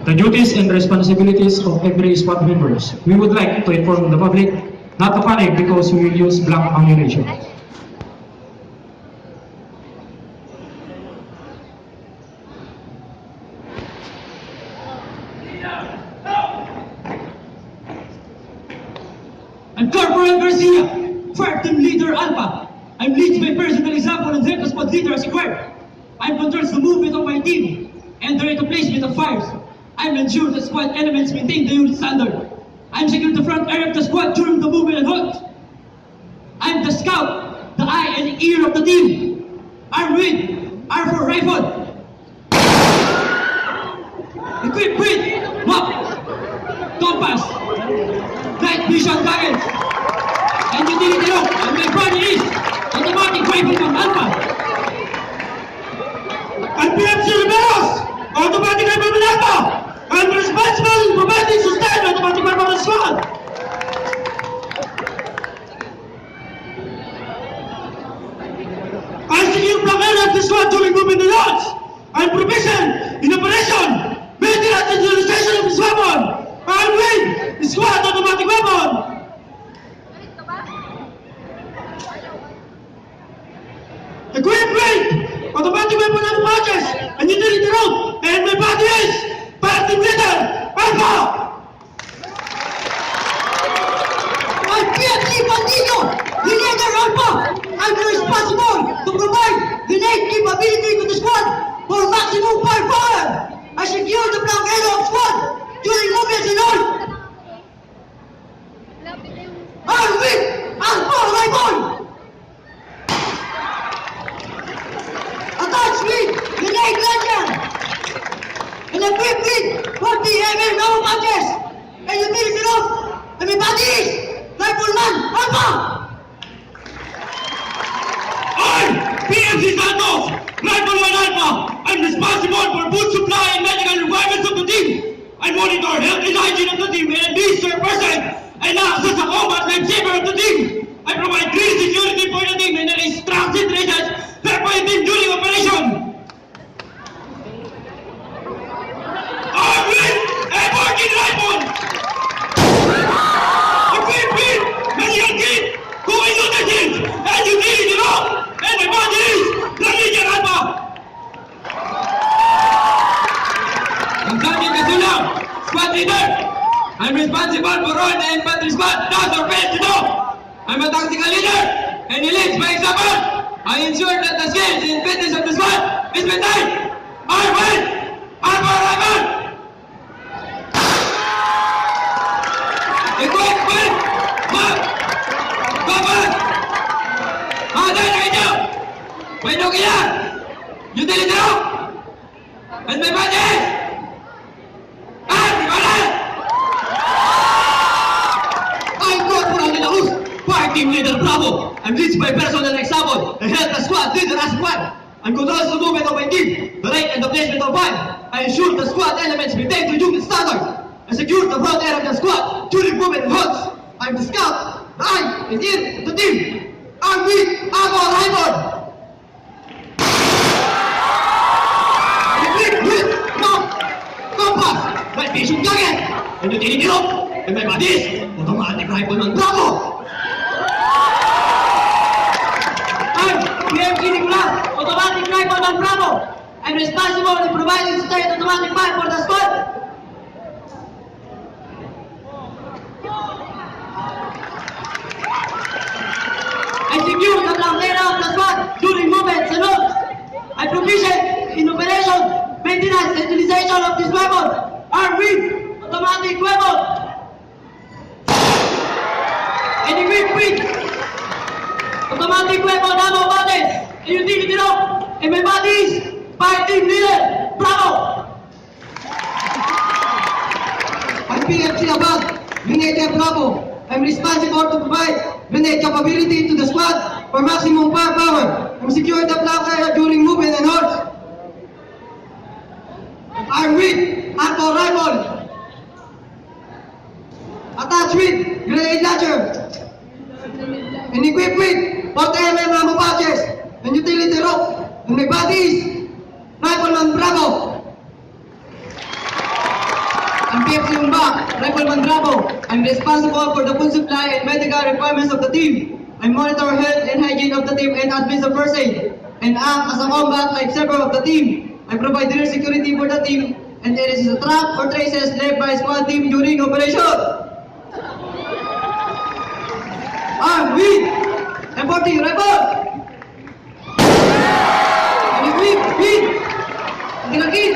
the duties and responsibilities of every squad members. We would like to inform the public not to panic because we will use blank ammunition. I'm Corporal Garcia, Fire Team Leader Alpha. I'm leads by personal example and help the squad leader as required. I'm controls the movement of my team and the rate of placement of fires. I'm ensure the squad elements maintain the unit standard. I'm secure the front area of the squad during the movement and halt. I'm the scout, the eye and the ear of the team. Armed with R4 rifle. Equipped with map, compass, night vision goggles, and utility rope. And my body is automatic rifle from Alpha. I'm PMC Riveros, automatic rifle from Alpha. I'm responsible in providing sustained automatic rifle from squad. I secure block area of the squad during movement and launch. I'm proficient in operation, maintenance and utilization of this weapon. I'm with the squad automatic weapon. Equipped with automatic weapon of matches and utility rope, and my body is Fire Team Leader Alpha. I'm PMC Bandino, the leader Alpha. I'm responsible to provide the innate capability to the squad for maximum firepower. I secure the flank area of squad during movements and all. I'm with Alpha rifle. Attached with grenade launcher and equipped with 40 mm ammo pouches and utility rope. And my body is Rifleman Alpha. I'm PMC Santos, Rifleman Alpha. I'm responsible for food supply and medical requirements of the team. I monitor health and hygiene of the team and administer person and act as a combat lifesaver of the team. I provide clear security for the team and arrange transit regions for my team during operation. I'm with a working rifle. Equipped with medical kit, cooling utensils, and utility rope, and my body is the Legion Alpha. I'm Sergeant Casulang, squad leader. I'm responsible for all the infantry squad tasks or fails to do. I'm a tactical leader and he leads by example. I ensure that the skills and fitness of the squad is maintained. I'm with Alpha rifle. Equipped with map, compass, modern radio, binocular, utility rope, and my body is I'm Corporal de la Luz, Fire Team Leader Bravo. I'm leads by personal example and help the squad leader as required. I'm controls the movement of my team, the rate and the placement of fire. I ensure the squad elements maintain the unit standard. I secure the front area of the squad during movement and halts. I'm the scout, the eye and ear of the team. I'm with Alpha rifle. Equipped with map, compass, night vision goggles, and utility rope. And my body is automatic rifle ng Bravo. I'm PMC Nicolas, automatic rifle ng Bravo. I'm responsible in providing sustained automatic fire for the squad. I secure the flank area of the squad during movements and halts. I proficient in operation, maintenance, and utilization of this weapon. Armed with automatic weapon. And equipped with automatic weapon ammo pouches and utility rope. And my body is Fire Team Leader Bravo. I'm PMC Abad, Grenadier Bravo. I'm responsible to provide grenade capability to the squad for maximum firepower. I'm secure the flank area during movement and halts. I'm with R4 rifle. Attached with grenade launcher. And equipped with 40 mm ammo pouches and utility rope. And my body is Rifleman Bravo. PFC Umba, Rifleman Bravo. I'm responsible for the food supply and medical requirements of the team. I monitor health and hygiene of the team and administer first aid, and act as a combat lifesaver of the team. I provide rear security for the team, and there is a track or traces left by squad team during operation. Armed with M40 rifle. And equipped with anti kit.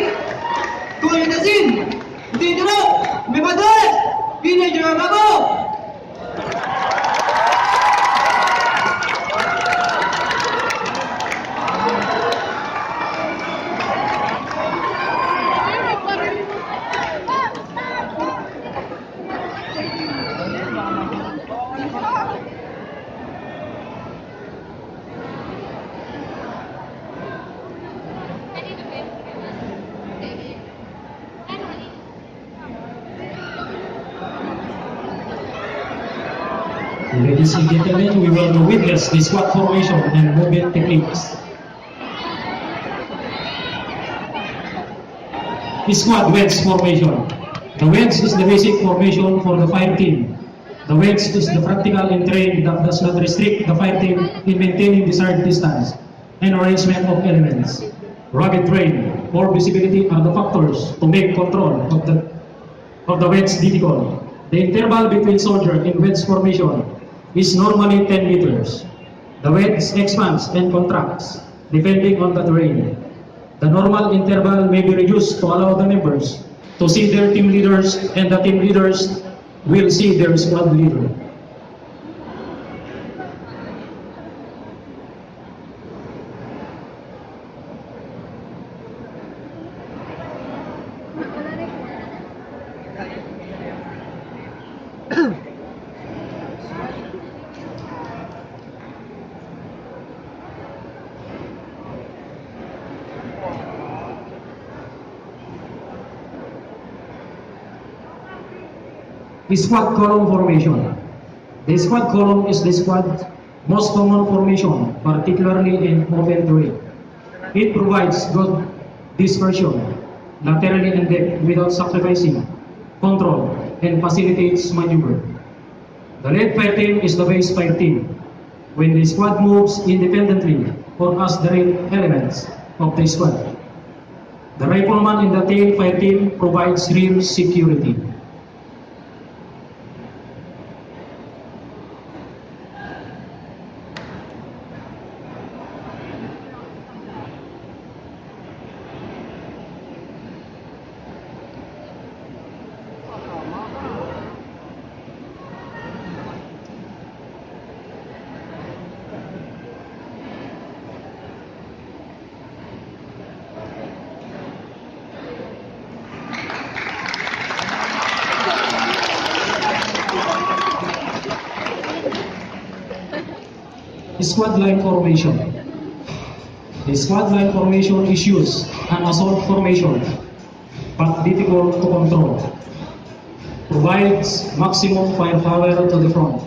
Tool in the scene. Continue to may madres. Teenager Bravo. Ladies and gentlemen, we will now witness the squad formation and movement techniques. The squad wedge formation. The wedge is the basic formation for the fire team. The wedge is the practical and terrain that does not restrict the fire team in maintaining desired distance and arrangement of elements. Rugged terrain or visibility are the factors to make control of the wedge difficult. The interval between soldier in wedge formation is normally 10 meters. The wedge expands and contracts depending on the terrain. The normal interval may be reduced to allow the members to see their team leaders, and the team leaders will see their squad leader. The squad column formation. The squad column is the squad most common formation, particularly in open terrain. It provides good dispersion laterally and depth without sacrificing control and facilitates maneuver. The lead fire team is the base fire team. When the squad moves independently or as the rail elements of the squad, the rifleman in the tail fire team provides rear security. Squad line formation. The squad line formation is used an assault formation, but difficult to control. Provides maximum firepower to the front.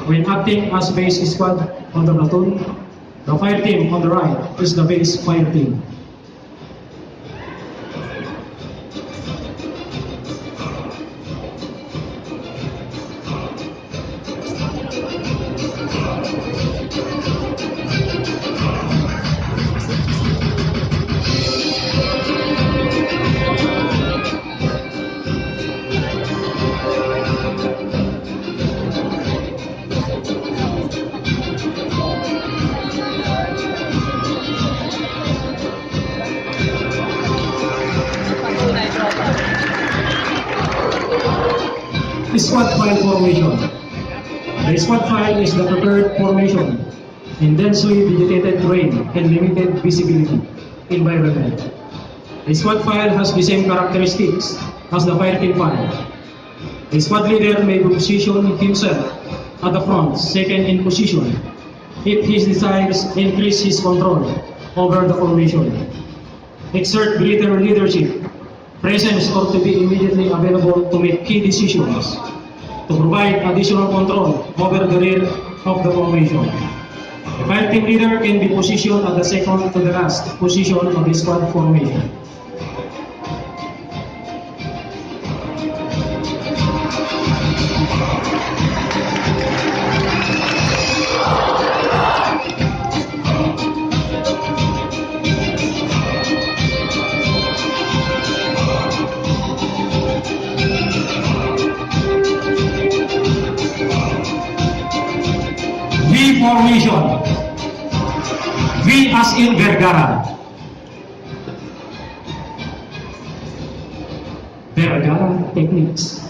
When acting as base squad on the platoon, the fire team on the right is the base fire team. Squad file formation. The squad file is the prepared formation in densely vegetated terrain and limited visibility environment. The squad file has the same characteristics as the fire team file. The squad leader may position himself at the front, second in position, if he desires increase his control over the formation, exert greater leadership, presence, or to be immediately available to make key decisions, to provide additional control over the rear of the formation. The fire team leader can be positioned at the second to the last position of the squad formation. in Vergara. Vergara techniques.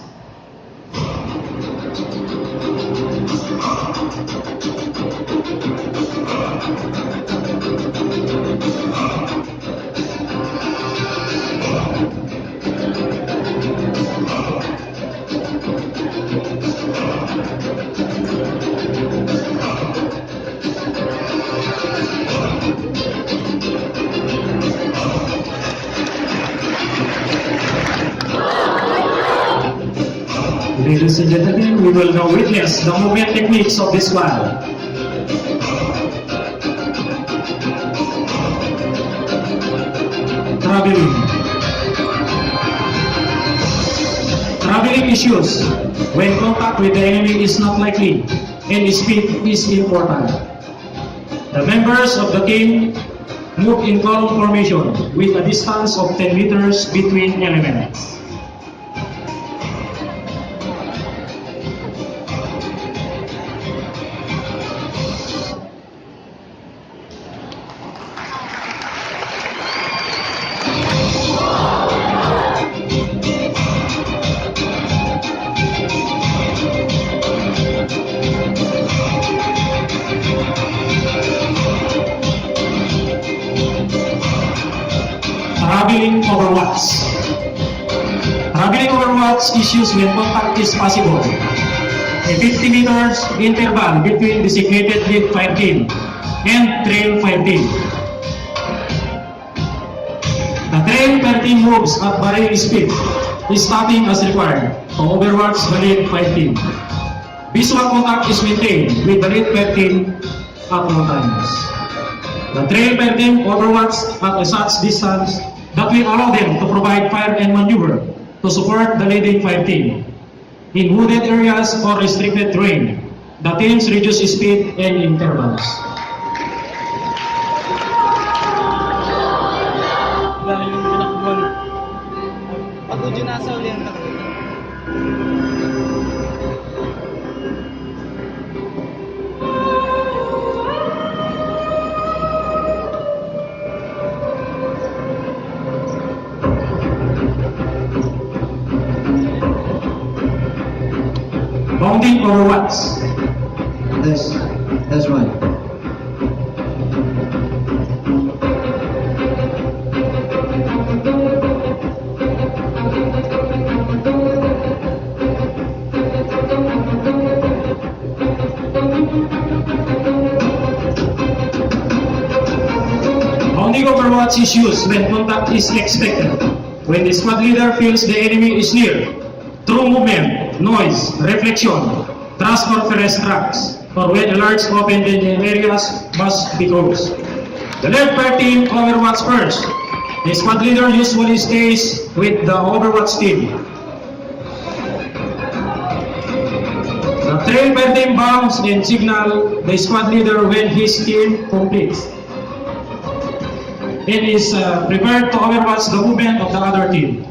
Ladies and gentlemen, we will now witness the movement techniques of this squad. Traveling. Traveling issues when contact with the enemy is not likely and speed is important. The members of the team move in column formation with a distance of 10 meters between elements. Traveling overwatch. Traveling overwatch is used when contact is possible. A 50 meters interval between designated lead fire team and trail fire team. The trail fire team moves at varying speed, stopping as required to overwatch the lead fire team. Visual contact is maintained with the lead fire team at all times. The trail fire team overwatch at a such distance that will allow them to provide fire and maneuver to support the leading fire team. In wooded areas or restricted terrain, the teams reduce speed and intervals. Yung pinakbuhan. Pag udyo nasa uli ang takot. Bounding overwatch. That's right. Bounding overwatch is used when contact is expected. When the squad leader feels the enemy is near, through movement, noise, reflection, thrust or ferrous tracks, or when alerts open in the areas must be closed. The left fire team overwatch first. The squad leader usually stays with the overwatch team. The trail fire team bounds and signal the squad leader when his team completes. It is prepared to overwatch the movement of the other team.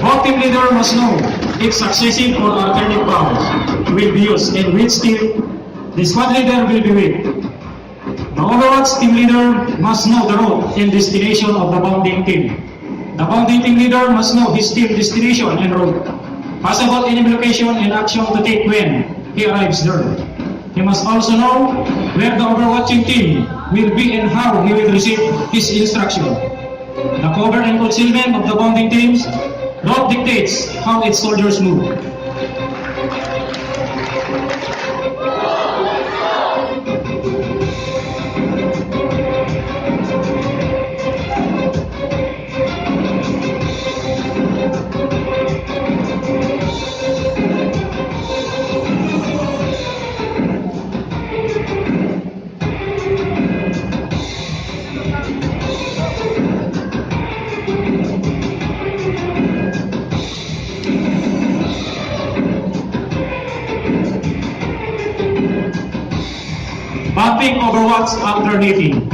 Both team leader must know if successive or alternate bounds will be used and which team the squad leader will be with. The overwatch team leader must know the route and destination of the bounding team. The bounding team leader must know his team destination and route, possible enemy location and action to take when he arrives there. He must also know where the overwatching team will be and how he will receive his instruction. The cover and concealment of the bounding teams route dictates how its soldiers move. Bumping overwatch after hitting.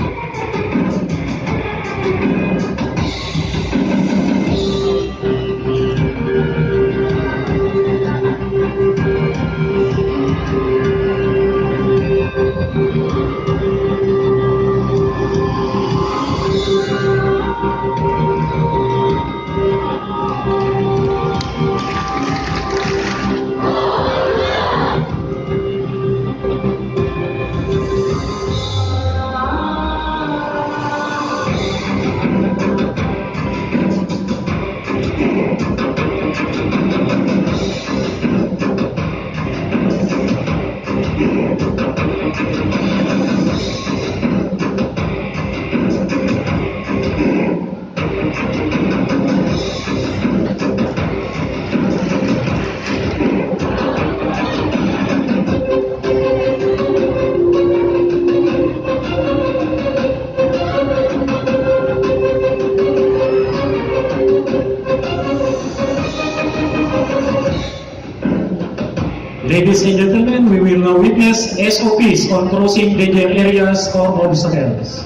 Ladies and gentlemen, we will now witness SOPs on crossing danger areas or obstacles.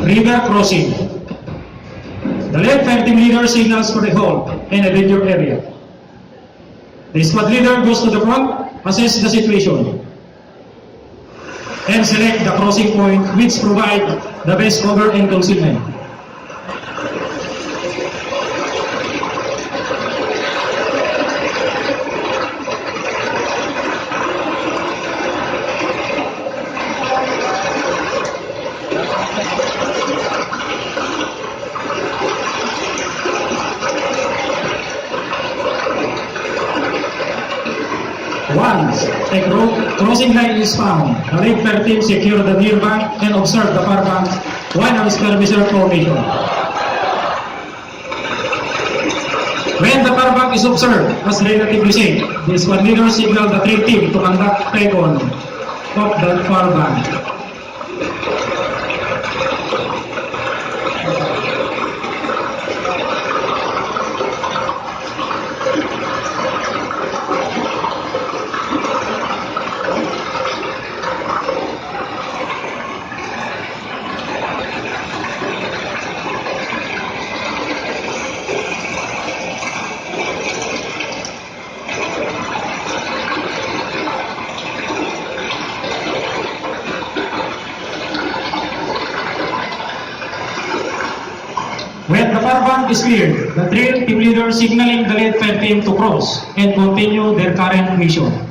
River crossing. The left fire team leader signals for the halt in a danger area. The squad leader goes to the front, assess the situation, and select the crossing point which provide the best cover and concealment. Once a crossing line is found, the left fire team secure the near bank and observe the far bank while on skirmisher formation. When the far bank is observed as relatively safe, the squad leader signal the train team to conduct recon of the far bank. When the far bank is cleared, the train team leader signaling the left fire team to cross and continue their current mission.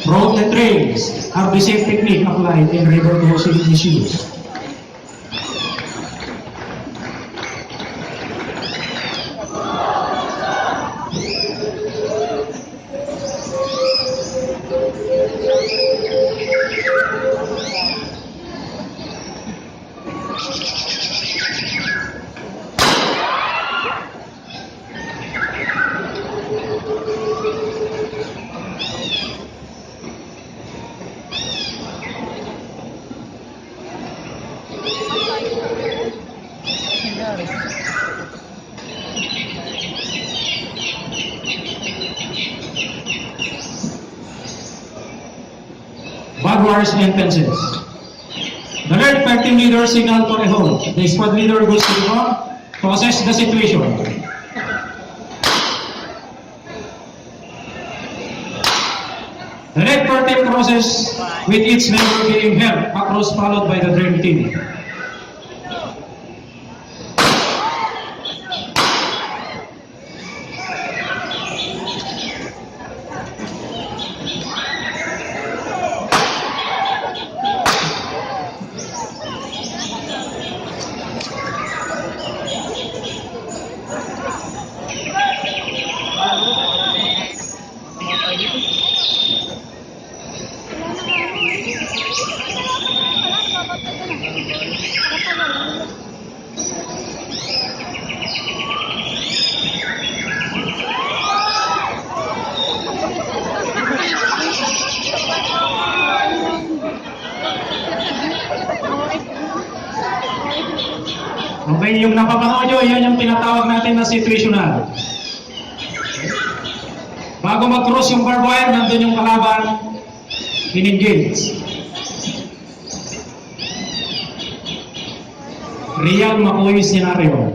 Road and trails are the same technique applied in river crossing issues. Barbed and fences. The left fire team leader signal for a halt. The squad leader goes to the front to assess the situation. The left fire team crosses with each member being held across, followed by the dream team. Okay, yung napapanood nyo, yan yung tinatawag natin na situational. Bago mag-cross yung barbed wire, nandun yung kalaban, in-engage. Real McCoy scenario.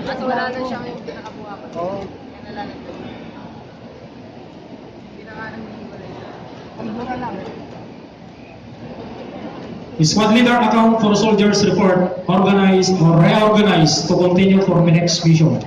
Kaso wala na siya yung pinakabuha ko. Oo. Kaya nalang ito. Pinakanan mo yung pala siya. Ang buka lang. Squad leader account for soldiers report organized or reorganized to continue for the next mission.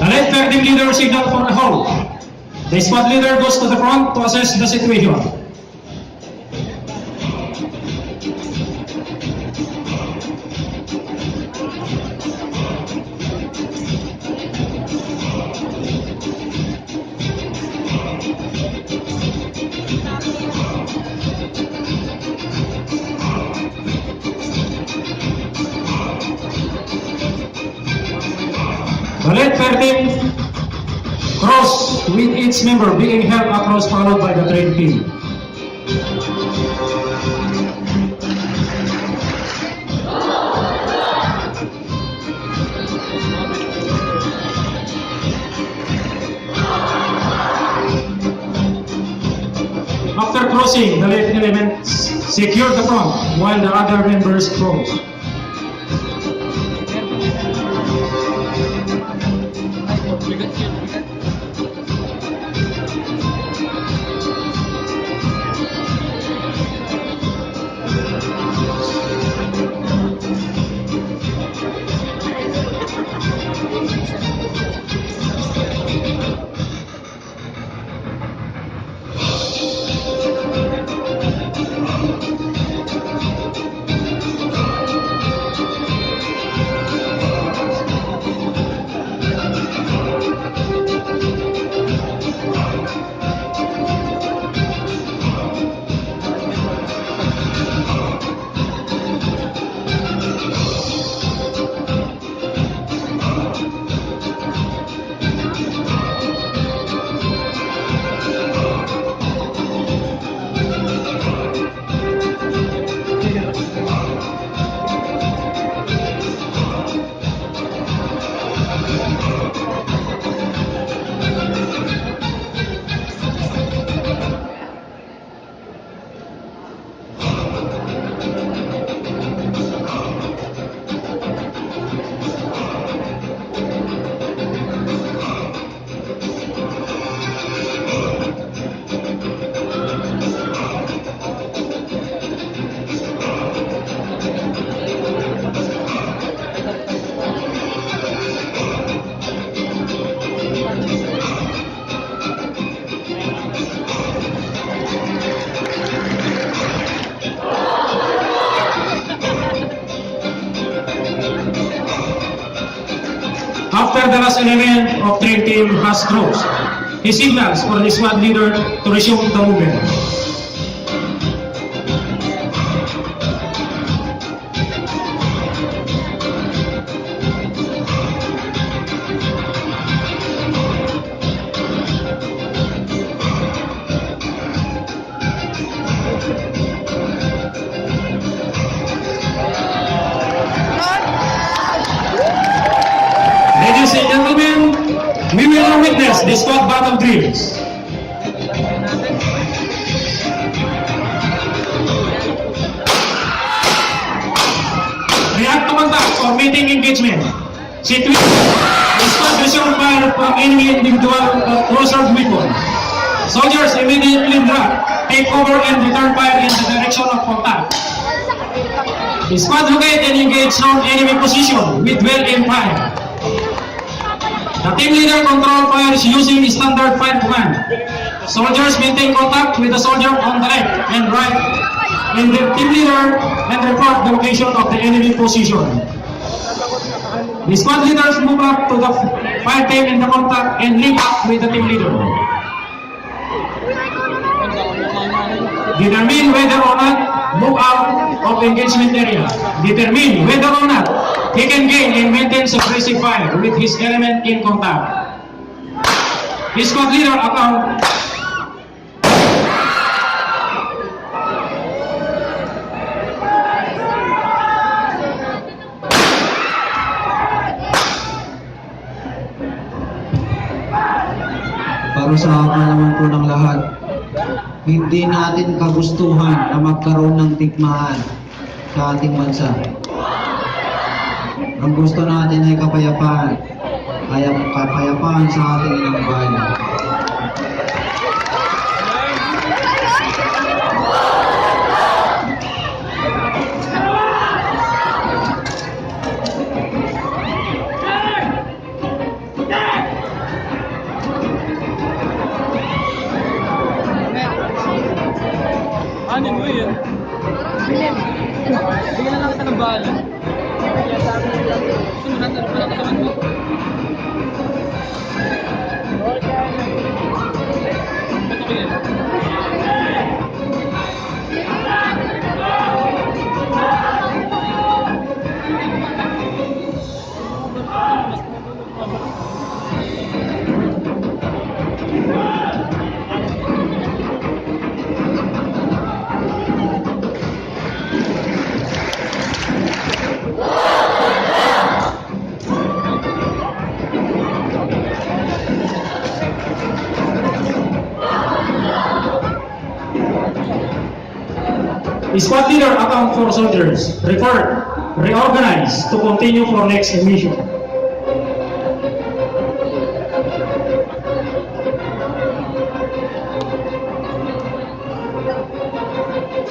The late team leader signal for a hold. The squad leader goes to the front to assess the situation. The late team cross with each member being held across followed by the train team. After crossing, the late elements secure the front while the other members cross. After the last element of train team has crossed, he signals for the squad leader to resume the movement. Ladies and gentlemen, we will now witness the squad battle drills. React to contact or meeting engagement. Situation. The squad resume fire from enemy individual closer weapon. Soldiers immediately drop, take over and return fire in the direction of contact. The squad locate and engage known enemy position with well-aimed fire. The team leader control fires using standard fire command. Soldiers maintain contact with the soldier on the left and right, and the team leader and report the location of the enemy position. The squad leaders move up to the fire team in the contact and link up with the team leader. Determine whether or not move out of engagement area. Determine whether or not he can gain and maintain suppressive fire with his element in contact. His squad leader account. Para sa akin naman po ng lahat, hindi natin kagustuhan na magkaroon ng digmaan sa ating bansa. Ang gusto natin ay kapayapaan, kapayapaan sa ating inang bayan. Ano mo yun? Bigyan na lang kita ng bahala. Sumunod na pala katawan mo. Ito ko yan. Squad leader account for soldiers. Reorganize to continue for next mission.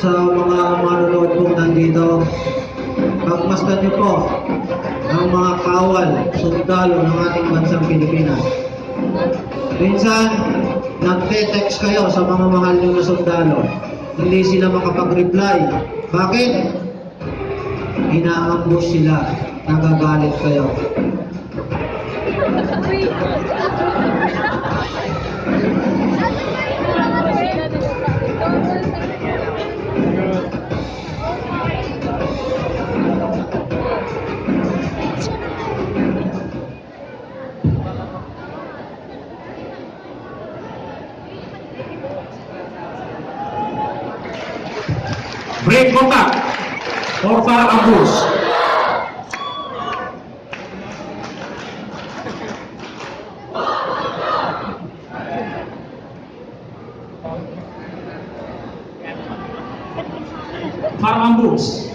Sa mga manonood pong nandito, pagmasdan niyo po ang mga kawal, sundalo ng ating bansang Pilipinas. Minsan, nagte-text kayo sa mga mahal niyo na sundalo. Hindi sila makapag-reply. Bakit? Inaambush sila. Nagagalit kayo. Break contact or fire ambush. Fire ambush.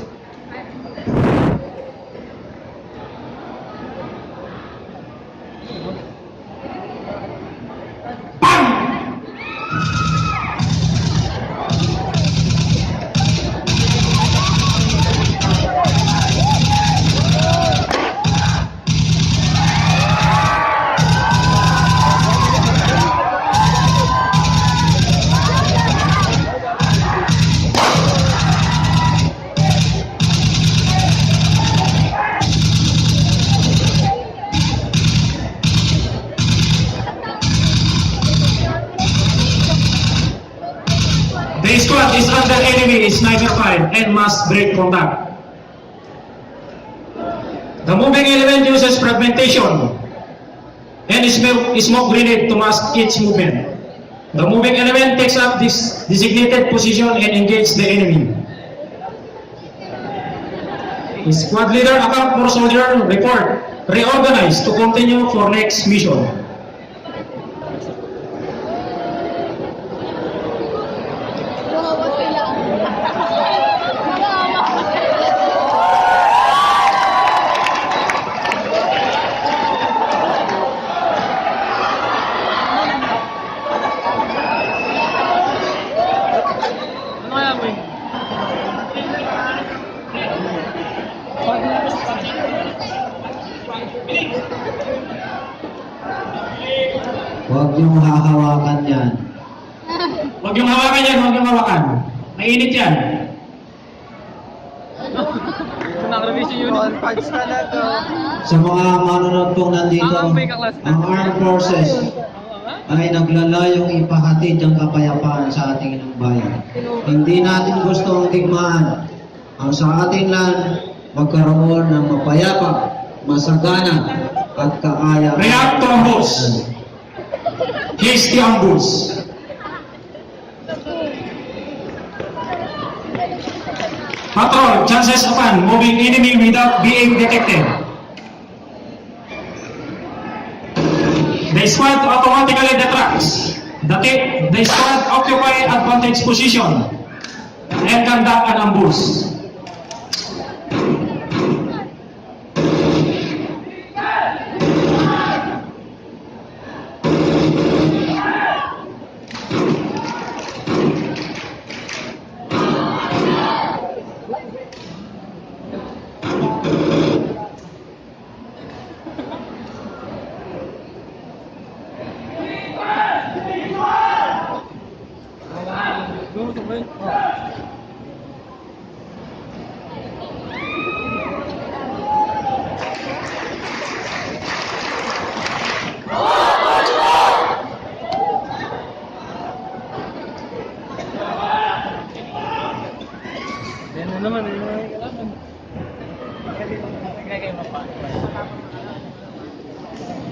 The squad is under enemy sniper fire and must break contact. The moving element uses fragmentation and smoke grenade to mask its movement. The moving element takes up this designated position and engages the enemy. The squad leader account for soldier report. Reorganize to continue for next mission. Huwag niyong hahawakan yan. Huwag yung hawakan yan, huwag yung hawakan. Mainit yan. Sa mga manonood pong nandito, ang armed forces ay naglalayong ipahatid ang kapayapaan sa ating inang bayan. Hindi natin gusto ang digmaan. Ang sa ating land, magkaroon ng mapayapa, masagana, at kaaya. React to ambush. Hasty ambush. Patrol, chances upon moving enemy without being detected. The squad automatically detracts. The squad occupy advantage position and conduct an ambush.